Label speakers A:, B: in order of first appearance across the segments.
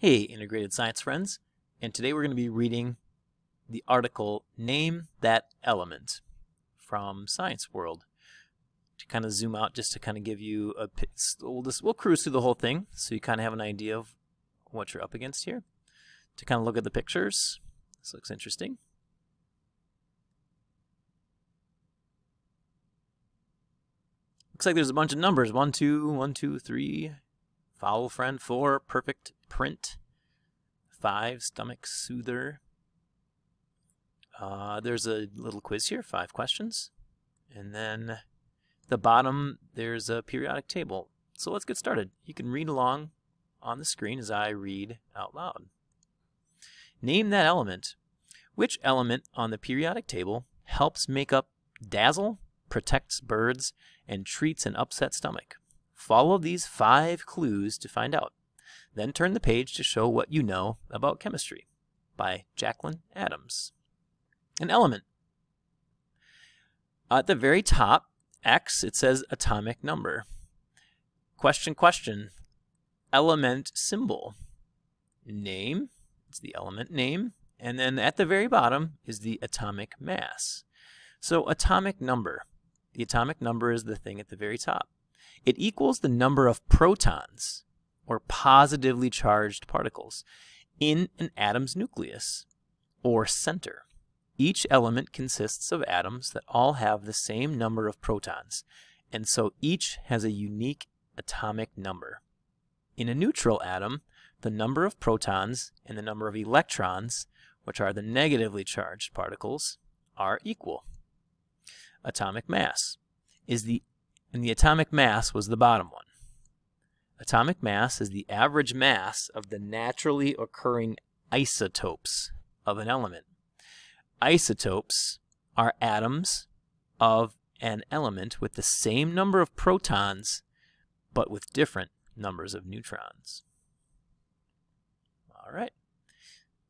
A: Hey, integrated science friends, and today we're going to be reading the article Name That Element from Science World. To kind of zoom out, just to kind of give you a we'll cruise through the whole thing so you kind of have an idea of what you're up against here. To kind of look at the pictures, this looks interesting. Looks like there's a bunch of numbers. 1, 2, 1, 2, 3. Foul friend, 4. Perfect print. 5. Stomach soother. There's a little quiz here, 5 questions. And then at the bottom, there's a periodic table. So let's get started. You can read along on the screen as I read out loud. Name that element. Which element on the periodic table helps make up dazzle, protects birds, and treats an upset stomach? Follow these 5 clues to find out. Then turn the page to show what you know about chemistry. By Jacqueline Adams. An element. At the very top, X, it says atomic number. Question, question. Element symbol. Name, it's the element name. And then at the very bottom is the atomic mass. So atomic number. The atomic number is the thing at the very top. It equals the number of protons, or positively charged particles, in an atom's nucleus, or center. Each element consists of atoms that all have the same number of protons, and so each has a unique atomic number. In a neutral atom, the number of protons and the number of electrons, which are the negatively charged particles, are equal. Atomic mass is and the atomic mass was the bottom one. Atomic mass is the average mass of the naturally occurring isotopes of an element. Isotopes are atoms of an element with the same number of protons, but with different numbers of neutrons. All right.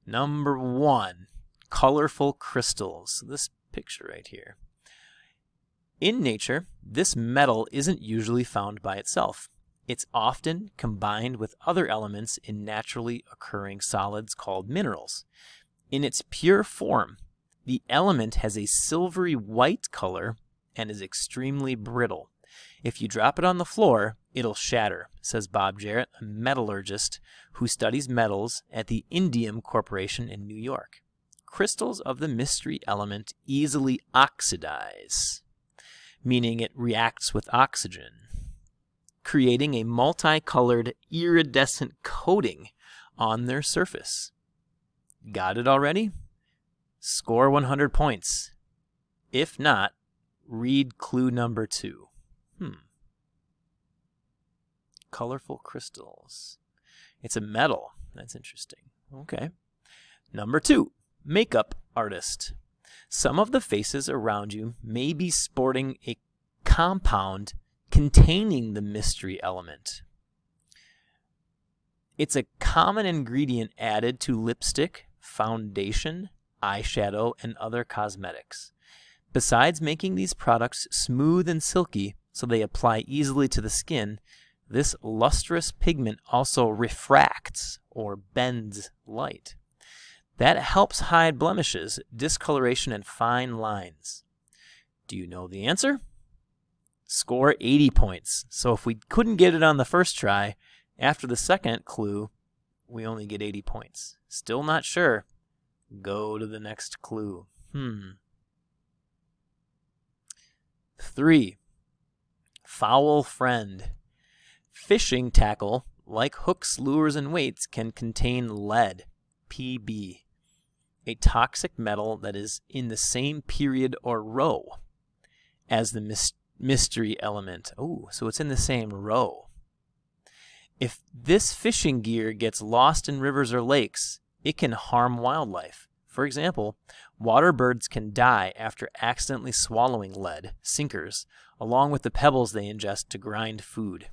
A: Number 1, colorful crystals. This picture right here. In nature, this metal isn't usually found by itself. It's often combined with other elements in naturally occurring solids called minerals. In its pure form, the element has a silvery white color and is extremely brittle. If you drop it on the floor, it'll shatter, says Bob Jarrett, a metallurgist who studies metals at the Indium Corporation in New York. Crystals of the mystery element easily oxidize, meaning it reacts with oxygen, creating a multicolored iridescent coating on their surface. Got it already? Score 100 points. If not, read clue number 2. Colorful crystals. It's a metal. That's interesting. Okay. Number 2, makeup artist. Some of the faces around you may be sporting a compound containing the mystery element. It's a common ingredient added to lipstick, foundation, eyeshadow, and other cosmetics. Besides making these products smooth and silky so they apply easily to the skin, this lustrous pigment also refracts or bends light. That helps hide blemishes, discoloration, and fine lines. Do you know the answer? Score 80 points. So if we couldn't get it on the first try, after the second clue, we only get 80 points. Still not sure? Go to the next clue. 3, foul friend. Fishing tackle, like hooks, lures, and weights, can contain lead, Pb, a toxic metal that is in the same period or row as the mystery element. Oh, so it's in the same row. If this fishing gear gets lost in rivers or lakes, it can harm wildlife. For example, water birds can die after accidentally swallowing lead, sinkers, along with the pebbles they ingest to grind food.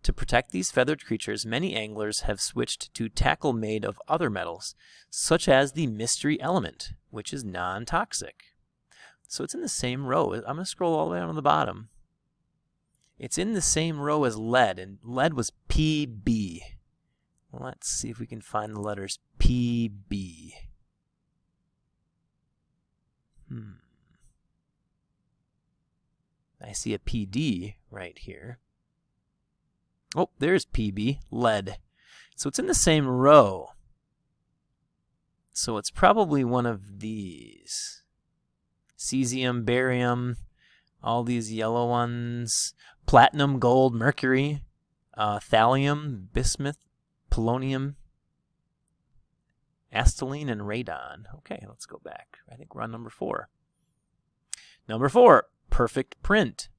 A: To protect these feathered creatures, many anglers have switched to tackle made of other metals, such as the mystery element, which is non-toxic. So it's in the same row. I'm going to scroll all the way down to the bottom. It's in the same row as lead, and lead was Pb. Let's see if we can find the letters PB. I see a PD right here. Oh, there's PB, lead. So it's in the same row. So it's probably one of these. Cesium, barium, all these yellow ones. Platinum, gold, mercury, thallium, bismuth, polonium, acetylene, and radon. Okay, let's go back. I think we're on number 4. Number 4, perfect print.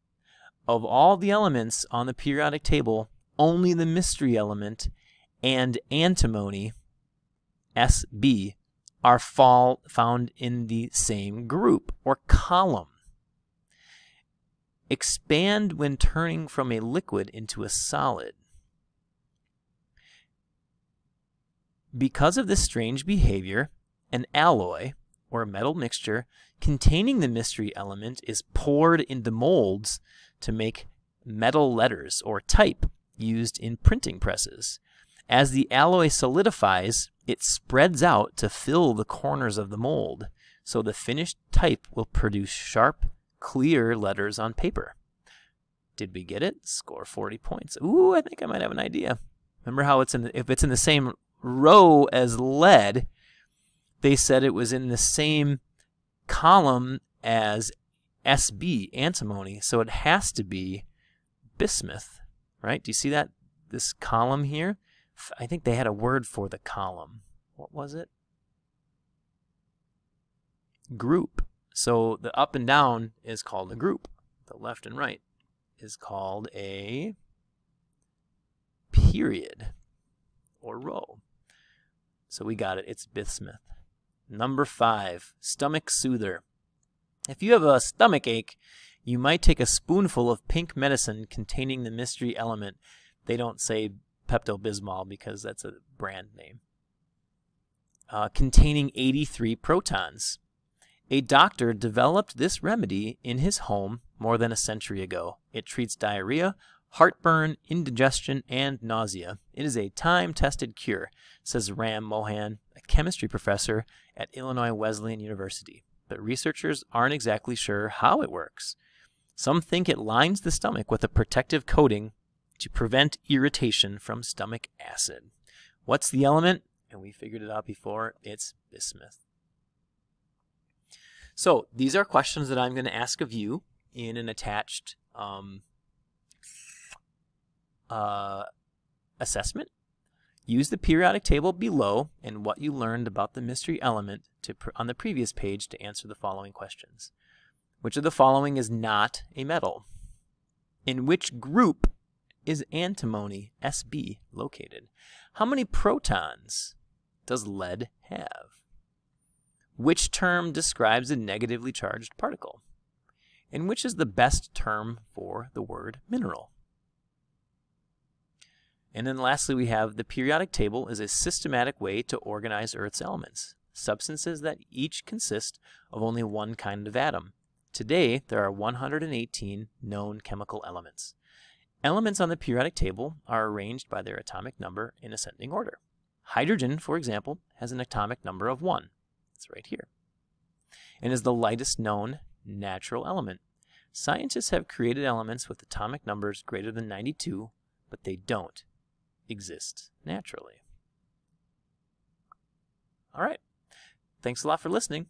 A: Of all the elements on the periodic table, only the mystery element and antimony, Sb, are found in the same group or column. Expand when turning from a liquid into a solid. Because of this strange behavior, an alloy, or a metal mixture, containing the mystery element is poured into molds to make metal letters or type used in printing presses. As the alloy solidifies, it spreads out to fill the corners of the mold, so the finished type will produce sharp, clear letters on paper. Did we get it? Score 40 points. Ooh, I think I might have an idea. Remember how it's if it's in the same row as lead, they said it was in the same column as Sb, antimony, so it has to be bismuth, right? Do you see that? This column here? I think they had a word for the column. What was it? Group. So the up and down is called a group. The left and right is called a period or row. So we got it. It's bismuth. Number 5, stomach soother. If you have a stomach ache, you might take a spoonful of pink medicine containing the mystery element. They don't say Pepto-Bismol because that's a brand name. Containing 83 protons. A doctor developed this remedy in his home more than a century ago. It treats diarrhea, heartburn, indigestion, and nausea. It is a time-tested cure, says Ram Mohan, a chemistry professor at Illinois Wesleyan University. But researchers aren't exactly sure how it works. Some think it lines the stomach with a protective coating to prevent irritation from stomach acid. What's the element? And we figured it out before. It's bismuth. So these are questions that I'm going to ask of you in an attached assessment. Use the periodic table below and what you learned about the mystery element on the previous page to answer the following questions. Which of the following is not a metal? In which group is antimony, Sb, located? How many protons does lead have? Which term describes a negatively charged particle? And which is the best term for the word mineral? And then lastly, we have the periodic table is a systematic way to organize Earth's elements, substances that each consist of only one kind of atom. Today, there are 118 known chemical elements. Elements on the periodic table are arranged by their atomic number in ascending order. Hydrogen, for example, has an atomic number of 1. It's right here. And is the lightest known natural element. Scientists have created elements with atomic numbers greater than 92, but they don't exist naturally. All right. Thanks a lot for listening.